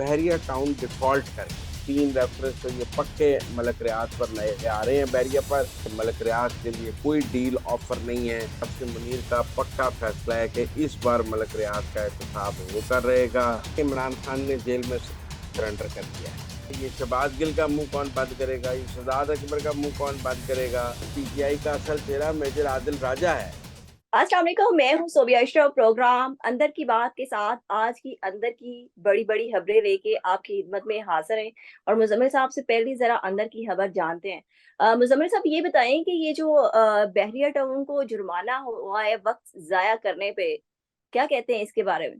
बहरिया town default कर तीन reference तो ये पक्के मलक रियाज पर नए आ रहे हैं। बहरिया पर मलक रियाज के लिए कोई डील ऑफर नहीं है। आसिम मुनीर का पक्का फैसला है कि इस बार मलक रियाज का एहतसाब होकर रहेगा। इमरान खान ने जेल में सरेंडर कर दिया है। ये शहबाज गिल का मुंह कौन बंद करेगा, ये शहजाद अकबर का मुंह कौन बंद करेगा। पीटीआई का असल चेहरा मेजर आदिल राजा है। अस्सलाम वालेकुम, मैं हूँ सोबिया अशरफ। प्रोग्राम अंदर की बात के साथ आज की अंदर की बड़ी बड़ी खबरें लेके आपकी खिदमत में हाजिर हैं। और मुजम्मिल साहब से पहले जरा अंदर की खबर जानते हैं। मुजम्मिल साहब ये बताएं कि ये जो बहरिया टाउन को जुर्माना हुआ है वक्त जाया करने पे, क्या कहते हैं इसके बारे में?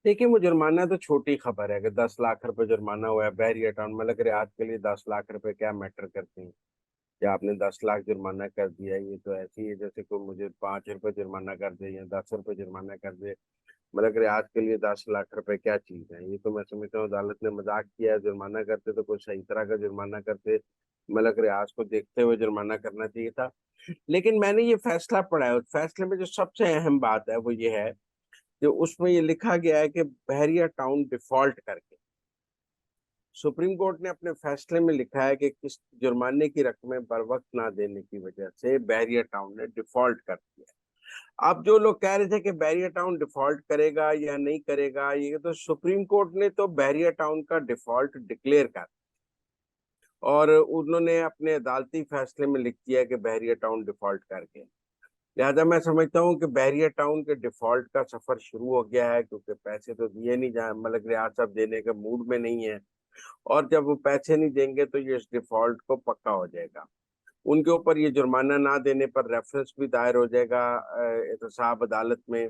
देखिए, वो जुर्माना तो छोटी खबर है कि 10 लाख रुपए जुर्माना हुआ है बहरिया टाउन। मलक रियाज के लिए 10 लाख रुपए क्या मैटर करते हैं। या आपने 10 लाख जुर्माना कर दिया, ये तो ऐसी है जैसे कोई मुझे 5 रुपए जुर्माना कर दे या 10 रुपए जुर्माना कर दे। मलक रियाज के लिए 10 लाख रुपए क्या चीज है। ये तो मैं समझता हूँ अदालत ने मजाक किया है। जुर्माना करते तो कोई सही तरह का जुर्माना करते। मलक रियाज को देखते हुए जुर्माना करना चाहिए था। लेकिन मैंने ये फैसला पढ़ा है, उस फैसले में जो सबसे अहम बात है वो ये है कि उसमें ये लिखा गया है कि बहरिया टाउन डिफॉल्ट करके सुप्रीम कोर्ट ने अपने फैसले में लिखा है कि किस जुर्माने की रकमें बर वक्त ना देने की वजह से बहरिया टाउन ने डिफॉल्ट कर दिया। अब जो लोग कह रहे थे कि बहरिया टाउन डिफॉल्ट करेगा या नहीं करेगा, ये तो सुप्रीम कोर्ट ने तो बहरिया टाउन का डिफॉल्ट डिक्लेयर कर, और उन्होंने अपने अदालती फैसले में लिख दिया कि बहरिया टाउन डिफॉल्ट करके। लिहाजा मैं समझता हूँ कि बहरिया टाउन के डिफॉल्ट का सफर शुरू हो गया है, क्योंकि पैसे तो दिए नहीं जाए, मलक रियाज साहब देने के मूड में नहीं है। और जब वो पैसे नहीं देंगे तो ये इस डिफॉल्ट को पक्का हो जाएगा। उनके ऊपर ये जुर्माना ना देने पर रेफरेंस भी दायर हो जाएगा एहतसाब अदालत में,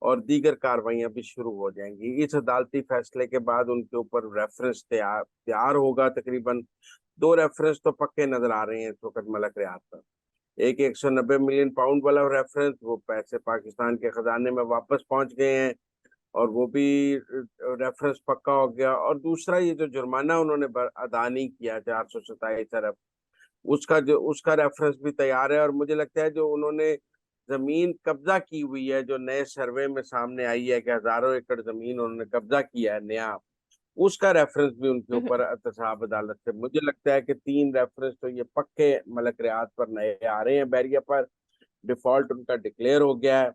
और दीगर कार्रवाइयां भी शुरू हो जाएंगी। इस अदालती फैसले के बाद उनके ऊपर रेफरेंस तैयार तैयार होगा। तकरीबन दो रेफरेंस तो पक्के नजर आ रहे हैं इस वक्त मलक रियाज पर। एक 190 मिलियन पाउंड वाला रेफरेंस, वो पैसे पाकिस्तान के खजाने में वापस पहुंच गए हैं, और वो भी रेफरेंस पक्का हो गया। और दूसरा ये जो जुर्माना उन्होंने अदा नहीं किया 427 अरब, उसका रेफरेंस भी तैयार है। और मुझे लगता है जो उन्होंने जमीन कब्जा की हुई है, जो नए सर्वे में सामने आई है कि हजारों एकड़ जमीन उन्होंने कब्जा किया है नया, उसका रेफरेंस भी उनके ऊपर एहतसाब अदालत से। मुझे लगता है कि तीन रेफरेंस तो ये पक्के मलक रियाज पर नए आ रहे हैं। बैरिया पर डिफॉल्ट उनका डिक्लेयर हो गया है,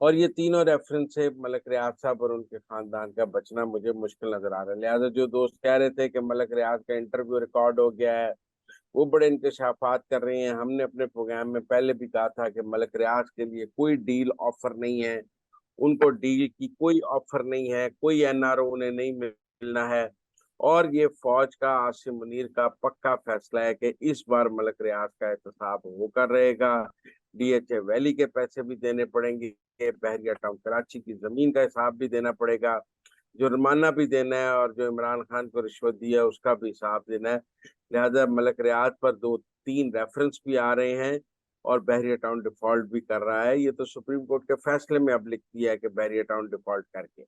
और ये तीनों रेफरेंस से मलक रियाज साहब और उनके खानदान का बचना मुझे मुश्किल नजर आ रहा है। लिहाजा जो दोस्त कह रहे थे कि मलक रियाज का इंटरव्यू रिकॉर्ड हो गया है, वो बड़े इंकशाफात कर रहे हैं। हमने अपने प्रोग्राम में पहले भी कहा था कि मलक रियाज के लिए कोई डील ऑफर नहीं है। उनको डील की कोई ऑफर नहीं है, कोई एनआरओ उन्हें नहीं मिलना है। और ये फौज का, आसिम मुनीर का पक्का फैसला है कि इस बार मलक रियाज का एहतसाब होकर रहेगा। डीएचए वैली के पैसे भी देने पड़ेंगे, बहरिया टाउन कराची की जमीन का हिसाब भी देना पड़ेगा, जुर्माना भी देना है, और जो इमरान खान को रिश्वत दी है उसका भी हिसाब देना है। लिहाजा मलक रियाज पर दो तीन रेफरेंस भी आ रहे हैं, और बहरिया टाउन डिफॉल्ट भी कर रहा है। ये तो सुप्रीम कोर्ट के फैसले में अब लिख दिया है कि बहरिया टाउन डिफॉल्ट करके।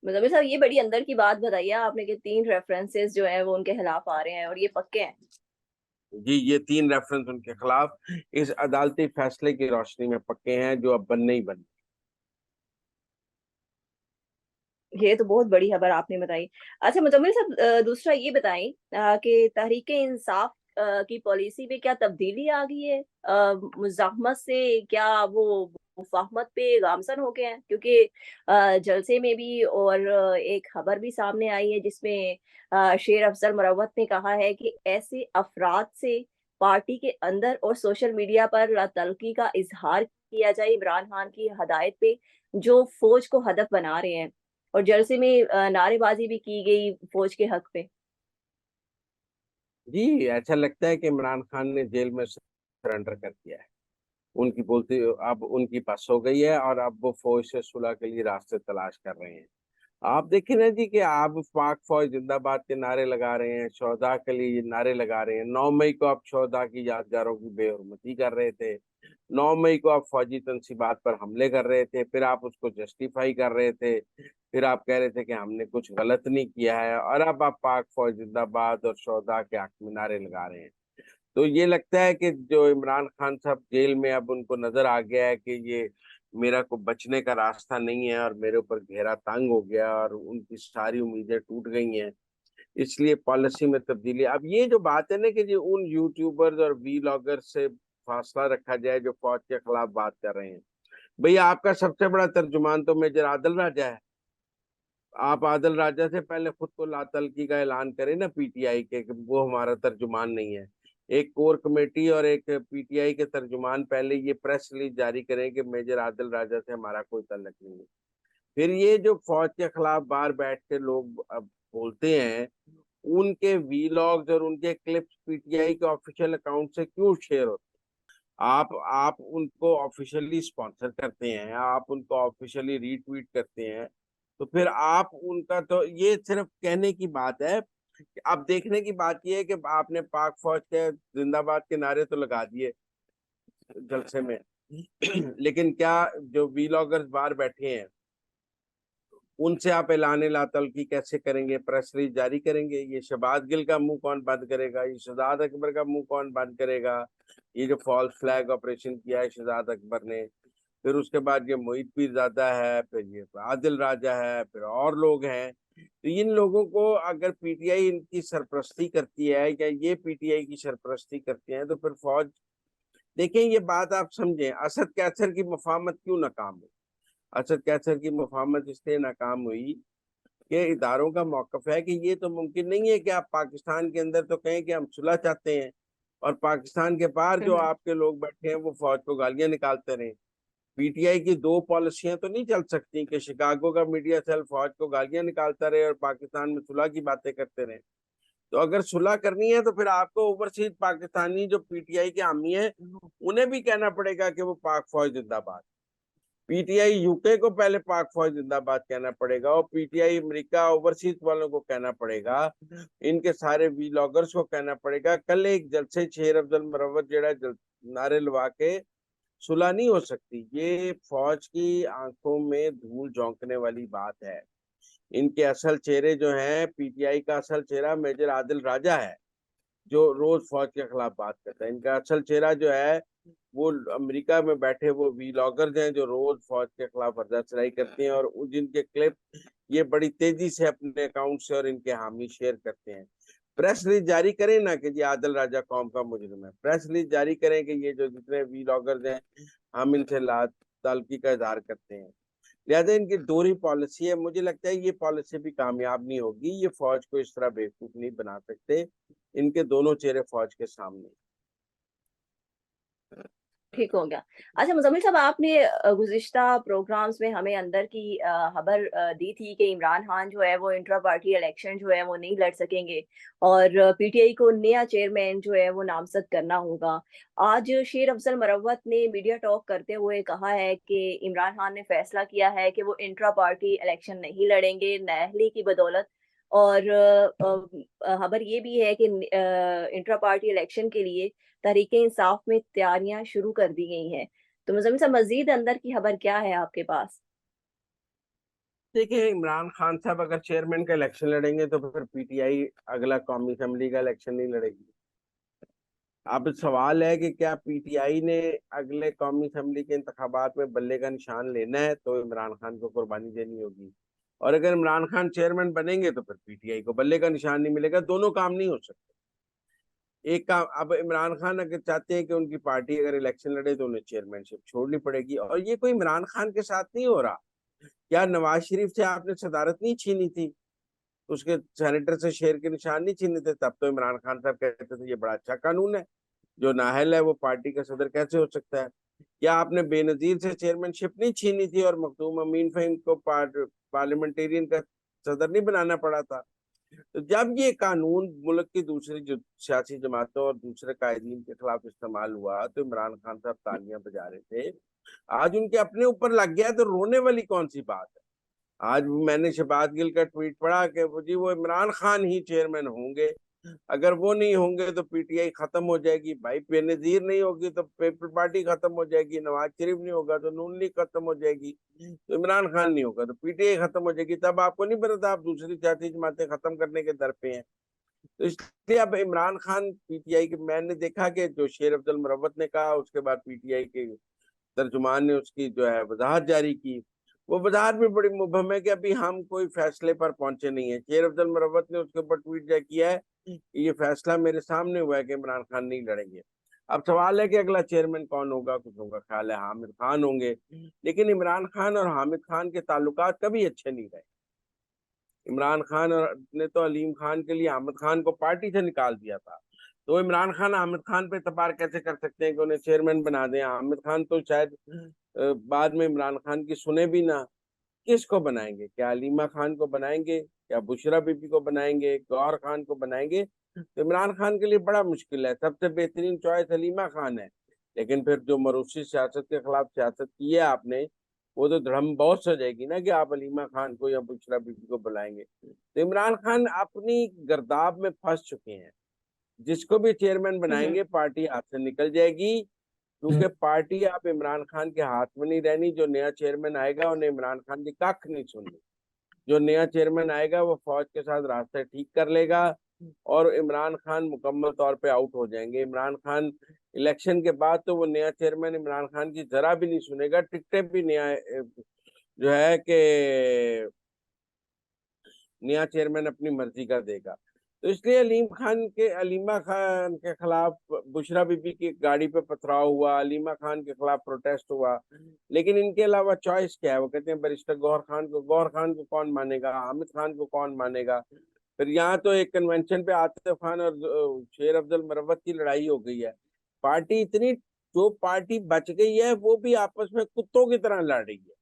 मुजम्मिल साहब ये बड़ी अंदर की बात बताइए आपने कि 3 रेफरेंसेस जो है वो उनके खिलाफ आ रहे हैं और ये पक्के हैं। जी, ये तीन रेफरेंस उनके खिलाफ इस अदालती फैसले की रोशनी में पक्के हैं, जो अब बनने ही बने। ये तो बहुत बड़ी खबर आपने बताई। अच्छा मुजम्मिल साहब, दूसरा ये बताएं कि तहरीक-ए-इंसाफ की पॉलिसी में क्या तब्दीली आ गई है? मुज़ाहमत से क्या वो मुफ़ाहमत पे गामज़न हो गए हैं? क्योंकि जलसे में भी और एक खबर भी सामने आई है जिसमें शेर अफ़ज़ल मुरव्वत ने कहा है कि ऐसे अफ़राद से पार्टी के अंदर और सोशल मीडिया पर तल्ख़ी का इज़हार किया जाए इमरान खान की हदायत पे, जो फ़ौज को हदफ बना रहे हैं। और जलसे में नारेबाज़ी भी की गई फ़ौज के हक़ पे। जी, ऐसा लगता है कि इमरान खान ने जेल में सरेंडर कर दिया है। उनकी बोलती अब उनकी बस हो गई है, और अब वो फौज से सुलह के लिए रास्ते तलाश कर रहे हैं। आप देखें ना जी कि आप पाक फौज जिंदाबाद के नारे लगा रहे हैं, शोहदा के लिए ये नारे लगा रहे हैं। 9 मई को आप शोहदा की यादगारों की बेहुरमती कर रहे थे। 9 मई को आप फौजी तंसीबात पर हमले कर रहे थे, फिर आप उसको जस्टिफाई कर रहे थे। फिर आप कह रहे थे कि हमने कुछ गलत नहीं किया है, और अब आप पाक फौज जिंदाबाद और शोहदा के हक में नारे लगा रहे हैं। तो ये लगता है कि जो इमरान खान साहब जेल में, अब उनको नजर आ गया है कि ये मेरा को बचने का रास्ता नहीं है और मेरे ऊपर घेरा तंग हो गया और उनकी सारी उम्मीदें टूट गई हैं, इसलिए पॉलिसी में तब्दीली। अब ये जो बात है ना कि जो उन यूट्यूबर्स और वीलॉगर से फासला रखा जाए जो फौज के खिलाफ बात कर रहे हैं, भैया आपका सबसे बड़ा तर्जुमान तो मेजर आदिल राजा है। आप आदिल राजा से पहले खुद को लातलकी का ऐलान करें ना पीटीआई के कि वो हमारा तर्जुमान नहीं है। एक कोर कमेटी और एक पीटीआई के तर्जुमान पहले ये प्रेस रिलीज जारी करें कि मेजर आदिल राजा से हमारा कोई ताल्लुक नहीं है। फिर ये जो फौज के खिलाफ बाहर बैठ के लोग अब बोलते हैं, उनके वीलॉग्स और उनके क्लिप्स पीटीआई के ऑफिशियल अकाउंट से क्यों शेयर होते हैं? आप उनको ऑफिशियली स्पॉन्सर करते हैं, आप उनको ऑफिशियली रीट्वीट करते हैं, तो फिर आप उनका, तो ये सिर्फ कहने की बात है। अब देखने की बात यह है कि आपने पाक फौज के जिंदाबाद के नारे तो लगा दिए जलसे में लेकिन क्या जो वीलॉगर्स बाहर बैठे हैं उनसे आप ऐलान लातलकी कैसे करेंगे, प्रेस रिलीज जारी करेंगे? ये शहबाज गिल का मुंह कौन बंद करेगा? ये शहजाद अकबर का मुंह कौन बंद करेगा? ये जो फॉल्स फ्लैग ऑपरेशन किया है शहजाद अकबर ने, फिर उसके बाद ये मोहित पीरजादा है, फिर ये आदिल राजा है, फिर और लोग हैं। तो इन लोगों को अगर पीटीआई इनकी सरपरस्ती करती है या ये पीटीआई की सरपरस्ती करते हैं, तो फिर फौज, देखें ये बात आप समझें, असद कैसर की मफाहमत क्यों नाकाम हुई? असद कैसर की मफाहमत इसलिए नाकाम हुई कि इदारों का मौकफ है कि ये तो मुमकिन नहीं है कि आप पाकिस्तान के अंदर तो कहें कि हम सुलह चाहते हैं और पाकिस्तान के बाहर जो हम्म। आपके लोग बैठे हैं वो फौज को गालियां निकालते रहे। पीटीआई की दो पॉलिसियां तो नहीं चल सकती कि शिकागो का मीडिया सेल फौज को गालियां निकालता रहे और पाकिस्तान में सुलह की बातें करते रहे। तो अगर सुलह करनी है तो फिर आपको ओवरसीज पाकिस्तानी जो पीटीआई के हामी हैं उन्हें भी कहना पड़ेगा कि वो पाक फौज जिंदाबाद। पीटीआई यूके को पहले पाक फौज जिंदाबाद कहना पड़ेगा और पीटीआई अमेरिका ओवरसीज वालों को कहना पड़ेगा, इनके सारे वीलॉगर्स को कहना पड़ेगा। कल एक जलसे शेर अफजल मुरव्वत जेड़ा नारे लगा के सुलह नहीं हो सकती, ये फौज की आंखों में धूल झोंकने वाली बात है। इनके असल चेहरे जो हैं, पीटीआई का असल चेहरा मेजर आदिल राजा है जो रोज फौज के खिलाफ बात करता है। इनका असल चेहरा जो है वो अमेरिका में बैठे वो वीलॉगर्स हैं जो रोज फौज के खिलाफ वर्दचराई करते हैं और जिनके क्लिप ये बड़ी तेजी से अपने अकाउंट से और इनके हामी शेयर करते हैं। प्रेस रिलीज जारी करें ना कि जी आदिल राजा कौम का मुजरिम है, प्रेस रिलीज जारी करें कि ये जो जितने वीलॉगर्स हैं हम इनसे ताल्लुकी का इजहार करते हैं। लिहाजा इनकी दोहरी पॉलिसी है, मुझे लगता है ये पॉलिसी भी कामयाब नहीं होगी। ये फौज को इस तरह बेवकूफ नहीं बना सकते, इनके दोनों चेहरे फौज के सामने। ठीक हो गया। अच्छा मुज़म्मिल साहब, आपने गुज़िश्ता प्रोग्राम्स में हमें अंदर की खबर दी थी कि इमरान खान जो है वो इंट्रा पार्टी इलेक्शन जो है वो नहीं लड़ सकेंगे और पीटीआई को नया चेयरमैन जो है वो नामज़द करना होगा। आज शेर अफजल मुरव्वत ने मीडिया टॉक करते हुए कहा है कि इमरान खान ने फैसला किया है कि वो इंट्रा पार्टी इलेक्शन नहीं लड़ेंगे नाअहली की बदौलत। और खबर ये भी है कि इंट्रा पार्टी इलेक्शन के लिए तहरीके इंसाफ में तैयारियां शुरू कर दी गई हैं। तो मुझे से मजीद अंदर की खबर क्या है आपके पास? देखिए, इमरान खान साहब अगर चेयरमैन का इलेक्शन लड़ेंगे तो फिर पीटीआई अगला कौमी असम्बली का इलेक्शन नहीं लड़ेगी। अब सवाल है कि क्या पीटीआई ने अगले कौमी असम्बली के इंतखाबात में बल्ले का निशान लेना है तो इमरान खान को कुर्बानी देनी होगी, और अगर इमरान खान चेयरमैन बनेंगे तो फिर पीटीआई को बल्ले का निशान नहीं मिलेगा। दोनों काम नहीं हो सकते। एक काम, अब इमरान खान अगर चाहते हैं कि उनकी पार्टी अगर इलेक्शन लड़े तो उन्हें चेयरमैनशिप छोड़नी पड़ेगी, और ये कोई इमरान खान के साथ नहीं हो रहा। क्या नवाज शरीफ से आपने सदारत नहीं छीनी थी? उसके सेनेटर से शेर के निशान नहीं छीने थे? तब तो इमरान खान साहब कहते थे ये बड़ा अच्छा कानून है, जो नाअहल है वो पार्टी का सदर कैसे हो सकता है? क्या आपने बेनजीर से चेयरमैनशिप नहीं छीनी थी और मखदूम अमीन फहीम को पार्लियामेंटेरियन का सदर नहीं बनाना पड़ा था? तो जब ये कानून मुल्क की दूसरी जो सियासी जमातों और दूसरे कायदीन के खिलाफ इस्तेमाल हुआ तो इमरान खान साहब तालियां बजा रहे थे। आज उनके अपने ऊपर लग गया तो रोने वाली कौन सी बात है? आज मैंने शहबाज गिल का ट्वीट पढ़ा कि वो जी वो इमरान खान ही चेयरमैन होंगे, अगर वो नहीं होंगे तो पीटीआई खत्म हो जाएगी। भाई बेनजीर नहीं होगी तो पीपल पार्टी खत्म हो जाएगी, नवाज शरीफ नहीं होगा तो नून लीग खत्म हो जाएगी, तो इमरान खान नहीं होगा तो पीटीआई खत्म हो जाएगी। तब आपको नहीं पता आप दूसरी सियासी जमातें खत्म करने के दर पे हैं। तो इसलिए अब इमरान खान पीटीआई के, मैंने देखा कि जो शेर अफजल मुरव्वत ने कहा उसके बाद पीटीआई के तर्जुमान ने उसकी जो है वजाहत जारी की। वो वजाहत भी बड़ी मुबहम है कि अभी हम कोई फैसले पर पहुंचे नहीं है। शेर अफजल मरवत ने उसके ऊपर ट्वीट जारी किया है कि ये फैसला मेरे सामने हुआ है कि इमरान खान नहीं लड़ेंगे। अब सवाल है कि अगला चेयरमैन कौन होगा। कुछ होगा ख्याल है हामिद खान होंगे, लेकिन इमरान खान और हामिद खान के ताल्लुकात कभी अच्छे नहीं रहे। इमरान खान और ने तो अलीम खान के लिए हामिद खान को पार्टी से निकाल दिया था, तो इमरान खान हामिद खान पे एतबार कैसे कर सकते हैं कि उन्हें चेयरमैन बना दें। हामिद खान तो शायद बाद में इमरान खान की सुने भी ना। किसको बनाएंगे? क्या अलीमा खान को बनाएंगे, क्या बुशरा बीबी को बनाएंगे, गौहर खान को बनाएंगे? तो इमरान खान के लिए बड़ा मुश्किल है। सबसे बेहतरीन चॉइस अलीमा खान है, लेकिन फिर जो मरूसी सियासत के खिलाफ सियासत की है आपने, वो तो धड़म बहुत हो जाएगी ना कि आप अलीमा खान को या बुशरा बीबी को बुलाएंगे। तो इमरान खान अपनी गर्दाब में फंस चुके हैं। जिसको भी चेयरमैन हम्म। बनाएंगे पार्टी हाथ से निकल जाएगी, क्योंकि पार्टी अब इमरान खान के हाथ में नहीं रहनी। जो नया चेयरमैन आएगा उन्हें इमरान खान की कख नहीं सुननी। जो नया चेयरमैन आएगा वो फौज के साथ रास्ते ठीक कर लेगा और इमरान खान मुकम्मल तौर पे आउट हो जाएंगे। इमरान खान इलेक्शन के बाद तो वो नया चेयरमैन इमरान खान की जरा भी नहीं सुनेगा। टिकटें भी नया जो है कि नया चेयरमैन अपनी मर्जी का देगा। तो इसलिए अलीमा खान के खिलाफ बुशरा बीबी की गाड़ी पे पथराव हुआ, अलीमा खान के खिलाफ प्रोटेस्ट हुआ, लेकिन इनके अलावा चॉइस क्या है? वो कहते हैं बैरिस्टर गौहर खान को कौन मानेगा, हामिद खान को कौन मानेगा? फिर यहाँ तो एक कन्वेंशन पे आतिफ खान और शेर अफजल मरवत की लड़ाई हो गई है। पार्टी इतनी जो पार्टी बच गई है वो भी आपस में कुत्तों की तरह लड़ रही है।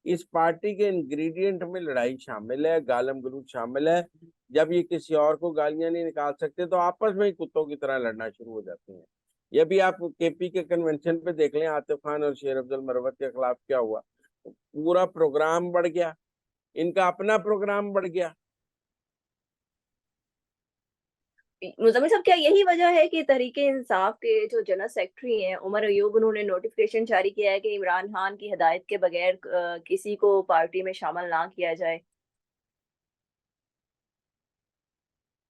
इस पार्टी के इंग्रेडिएंट में लड़ाई शामिल है, गालम गलूच शामिल है। जब ये किसी और को गालियां नहीं निकाल सकते तो आपस में ही कुत्तों की तरह लड़ना शुरू हो जाते हैं। ये भी आप केपी के कन्वेंशन पे देख लें, आतिफ खान और शेर अफजल मरवत के खिलाफ क्या हुआ। पूरा प्रोग्राम बढ़ गया, इनका अपना प्रोग्राम बढ़ गया। मुजम्मिल साहब, क्या यही वजह है कि तहरीके इंसाफ के जो जनरल सेक्रेटरी हैं उमर अयूब, उन्होंने नोटिफिकेशन जारी किया है कि इमरान खान की हिदायत के बगैर किसी को पार्टी में शामिल ना किया जाए?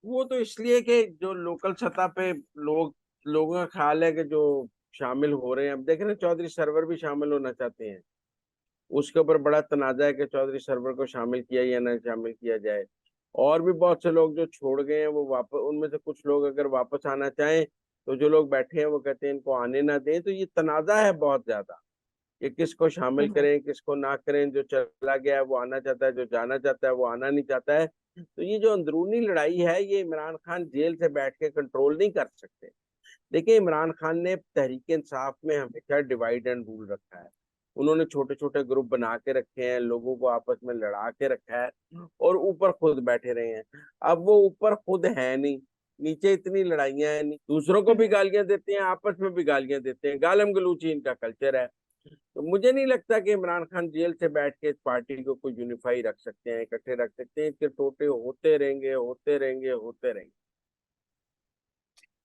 वो तो इसलिए कि जो लोकल सतह पे लोगों का ख्याल है कि जो शामिल हो रहे हैं, अब देख रहे हैं चौधरी सरवर भी शामिल होना चाहते हैं। उसके ऊपर बड़ा तनाजा है कि चौधरी सरवर को शामिल किया या ना शामिल किया जाए। और भी बहुत से लोग जो छोड़ गए हैं वो वापस, उनमें से कुछ लोग अगर वापस आना चाहें तो जो लोग बैठे हैं वो कहते हैं इनको आने ना दें। तो ये तनाजा है बहुत ज्यादा कि किसको शामिल हम्म। करें किसको ना करें। जो चला गया है वो आना चाहता है, जो जाना चाहता है वो आना नहीं चाहता है। तो ये जो अंदरूनी लड़ाई है ये इमरान खान जेल से बैठ के कंट्रोल नहीं कर सकते। देखिए, इमरान खान ने तहरीक इंसाफ में हमेशा डिवाइड एंड रूल रखा है। उन्होंने छोटे छोटे ग्रुप बना के रखे हैं, लोगों को आपस में लड़ा के रखा है और ऊपर खुद बैठे रहे हैं। अब वो ऊपर खुद है नहीं, नीचे इतनी लड़ाइयां हैं नहीं, दूसरों को भी हम्म। गालियां देते हैं, आपस में भी गालियां देते हैं। गालम गलूची इनका कल्चर है। तो मुझे नहीं लगता कि इमरान खान जेल से बैठ के इस पार्टी को कोई यूनिफाई रख सकते हैं, इकट्ठे रख सकते हैं। इसके टोटे होते रहेंगे, होते रहेंगे, होते रहेंगे।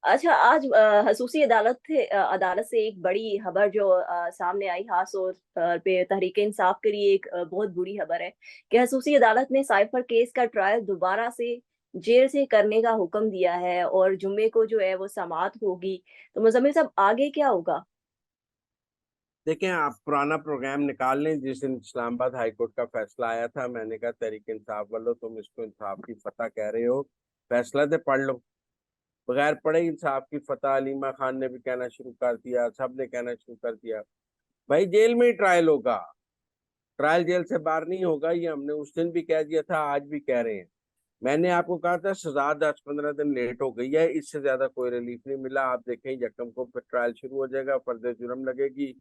अच्छा, आज अदालत से एक बड़ी खबर जो सामने आई, खास तौर पे तहरीक इंसाफ के लिए एक बहुत बुरी खबर है कि खसूसी अदालत ने साइफर केस का ट्रायल दोबारा से जेल से करने का हुक्म दिया है और जुम्मे को जो है वो समाअत होगी। तो मुजम्मिल साहब, आगे क्या होगा? देखें, आप पुराना प्रोग्राम निकाल लें। जिस दिन इस्लामाबाद हाई कोर्ट का फैसला आया था, मैंने कहा तहरीक इंसाफ वालों, तुम इसको इंसाफ की फतह कह रहे हो, फैसला तो पढ़ लो। बगैर पढ़े इंसाफ की फतह अलीमा खान ने भी कहना शुरू कर दिया, सब ने कहना शुरू कर दिया। भाई जेल में ही ट्रायल होगा, ट्रायल जेल से बाहर नहीं होगा। ये हमने उस दिन भी कह दिया था, आज भी कह रहे हैं। मैंने आपको कहा था सजा 10-15 दिन लेट हो गई है, इससे ज्यादा कोई रिलीफ नहीं मिला। आप देखें यकम को फिर ट्रायल शुरू हो जाएगा, फर्द जुर्म लगेगी,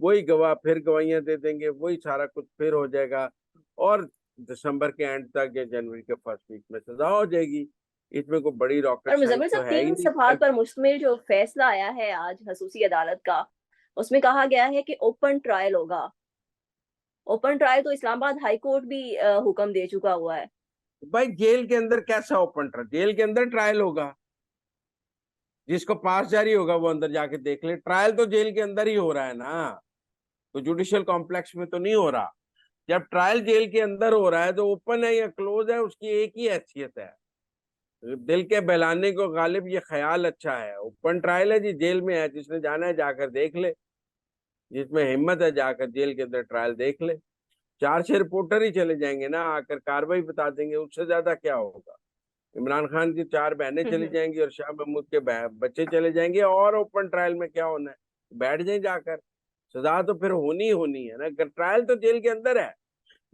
वही गवाह फिर गवाहियां दे देंगे, वही सारा कुछ फिर हो जाएगा और दिसंबर के एंड तक या जनवरी के फर्स्ट वीक में सजा हो जाएगी। इसमें कोई बड़ी रॉकेट और साइंस मुजम्मिल तो साहब, है ही 3 नहीं। सफात पर मुश्तमिल जो फैसला आया है आज खसूसी अदालत का, उसमें कहा गया है कि ओपन ट्रायल होगा। ओपन ट्रायल तो इस्लामाबाद हाई कोर्ट भी हुक्म दे चुका हुआ है। भाई जेल के अंदर कैसा ओपन ट्रायल? जेल के अंदर ट्रायल होगा, जिसको पास जारी होगा वो अंदर जाके देख ले। ट्रायल तो जेल के अंदर ही हो रहा है ना, तो जुडिशियल कॉम्प्लेक्स में तो नहीं हो रहा। जब ट्रायल जेल के अंदर हो रहा है तो ओपन है या क्लोज है उसकी एक ही हैसियत है। दिल के बहलाने को गालिब ये ख्याल अच्छा है। ओपन ट्रायल है जी, जेल में है, जिसने जाना है जाकर देख ले। जिसमें हिम्मत है जाकर जेल के अंदर ट्रायल देख ले। 4-6 रिपोर्टर ही चले जाएंगे ना, आकर कार्रवाई बता देंगे, उससे ज्यादा क्या होगा। इमरान खान की 4 बहनें हुँ, चली हुँ। जाएंगी और शाह महमूद के बच्चे चले जाएंगे, और ओपन ट्रायल में क्या होना है, बैठ जाए जाकर। सजा तो फिर होनी ही होनी है ना, ट्रायल तो जेल के अंदर है।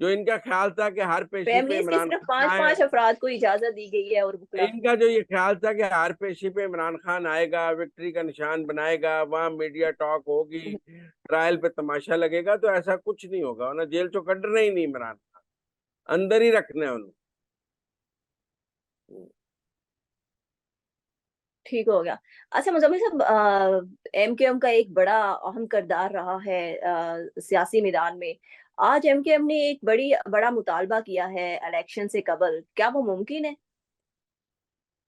जो इनका ख्याल था कि हर पेशी पे फैमिलीज़ की इमरान सिर्फ़ खान आए, 5-5 अफ़राद को इजाज़त दी गई है और वुकला इनका जो ये ख्याल था कि हर पेशी पे इमरान खान आएगा, विक्ट्री का निशान बनाएगा, वहां मीडिया टॉक होगी, हुँ, ट्रायल पे तमाशा लगेगा, तो ऐसा कुछ नहीं होगा ना, जेल चो कढ़ना ही नहीं इमरान खान, अंदर ही रखना है उन्हें। ठीक हो गया। अच्छा मुज़म्मिल साहब एमकेएम का एक बड़ा अहम किरदार रहा है सियासी मैदान में। आज एमकेएम ने एक बड़ा मुतालबा किया है इलेक्शन से कबल, क्या वो मुमकिन है?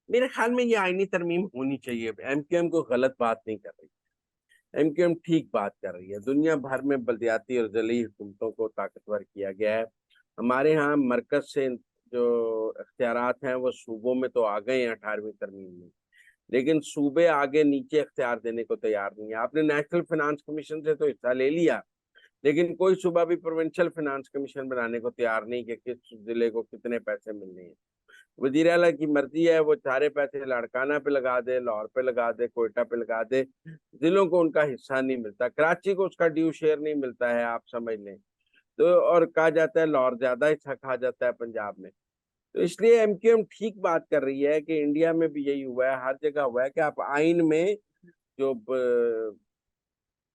मेरे ख्याल में ये आईनी तरमीम होनी चाहिए। एमकेएम को गलत बात नहीं कर रही, एमकेएम ठीक बात कर रही है। दुनिया भर में बल्दियाती और ज़िली हुकूमतों को ताकतवर किया गया है। हमारे यहाँ मरकज से जो इख्तियारात हैं वो सूबों में तो आ गए हैं 18वीं तरमीम में, लेकिन सूबे आगे नीचे इख्तियार देने को तैयार नहीं है। आपने नेशनल फाइनेंस कमीशन से तो हिस्सा ले लिया, लेकिन कोई सूबा भी प्रोविंशियल फाइनेंस कमीशन बनाने को तैयार नहीं कि किस जिले को कितने पैसे मिलने हैं। वजीर आला की मर्जी है, वो सारे पैसे लाड़काना पे लगा दे, लाहौर पे लगा दे, कोयटा पे लगा दे, जिलों को उनका हिस्सा नहीं मिलता। कराची को उसका ड्यू शेयर नहीं मिलता है, आप समझ लें। तो और कहा जाता है लाहौर ज्यादा हिस्सा खा जाता है पंजाब में। तो इसलिए एमक्यूएम ठीक बात कर रही है कि इंडिया में भी यही हुआ है, हर जगह हुआ है कि आप आइन में जो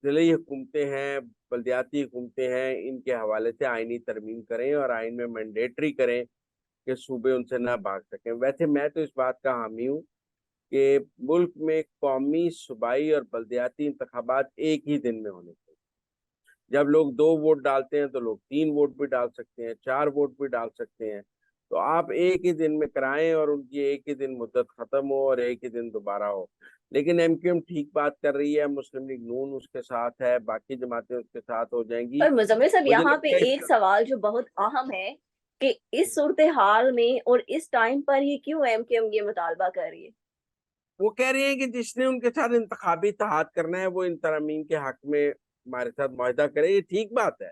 जिले हुकूमतें हैं, बल्दियाती हुकूमतें हैं, इनके हवाले से आइनी तरमीम करें और आइन में मैंडेटरी करें कि सूबे उनसे ना भाग सकें। वैसे मैं तो इस बात का हामी हूँ कि मुल्क में कौमी, सूबाई और बल्दियाती इंतखाबात एक ही दिन में होने चाहिए। जब लोग 2 वोट डालते हैं तो लोग 3 वोट भी डाल सकते हैं, 4 वोट भी डाल सकते हैं। तो आप एक ही दिन में कराएं और उनकी एक ही दिन मुद्दत खत्म हो और एक ही दिन दोबारा हो। लेकिन एमक्यूएम ठीक बात कर रही है, मुस्लिम लीग नून उसके साथ है, बाकी जमातें उसके साथ हो जाएंगी। पर मुज़म्मिल साहब मुझे यहाँ पे लगता है एक सवाल जो बहुत अहम है कि इस सूरत-ए-हाल में और इस टाइम पर ही क्यों एमकेएम ये मुतालबा कर रही है? वो कह रहे हैं कि जिसने उनके साथ इंतखाबी इत्तेहाद करना है वो इन तरमीम के हक में हमारे साथ मुआहदा करे, ये ठीक बात है।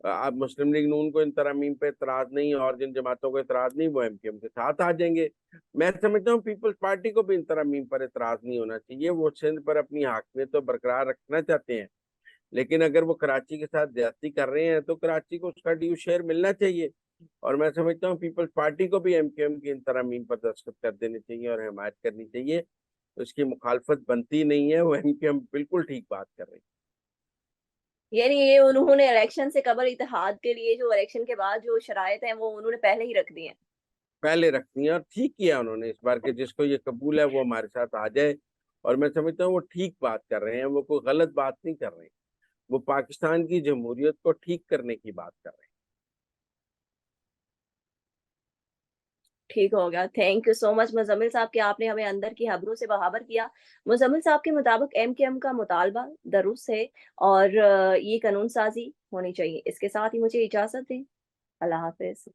अब मुस्लिम लीग नून को इन तरमीम पे इतराज नहीं और जिन जमातों को इतराज नहीं वो एमकेएम के साथ आ जाएंगे। मैं समझता हूँ पीपल्स पार्टी को भी इन तरमीम पर इतराज नहीं होना चाहिए। वो सिंध पर अपनी हाकमियत तो बरकरार रखना चाहते हैं, लेकिन अगर वो कराची के साथ ज्यादती कर रहे हैं तो कराची को उसका ड्यू शेयर मिलना चाहिए। और मैं समझता हूँ पीपल्स पार्टी को भी एमकेएम की इन तरमीम पर दस्तखत कर देने चाहिए और हिमायत करनी चाहिए। तो इसकी मुखालफत बनती नहीं है, वो एमकेएम बिल्कुल ठीक बात कर रही है। यानी ये उन्होंने इलेक्शन से कबल इत्तेहाद के लिए जो इलेक्शन के बाद जो शराइत हैं वो उन्होंने पहले ही रख दी हैं। पहले रखती हैं और ठीक किया उन्होंने इस बार के, जिसको ये कबूल है वो हमारे साथ आ जाए। और मैं समझता हूँ वो ठीक बात कर रहे हैं, वो कोई गलत बात नहीं कर रहे हैं, वो पाकिस्तान की जमहूरियत को ठीक करने की बात कर रहे हैं। ठीक हो गया। Thank you so much Muzammil साहब कि आपने हमें अंदर की खबरों से बाखबर किया। मुज़म्मिल साहब के मुताबिक एमकेएम का मुतालबा दुरुस्त है और ये कानून साज़ी होनी चाहिए। इसके साथ ही मुझे इजाज़त दें। अल्लाह हाफ़िज़।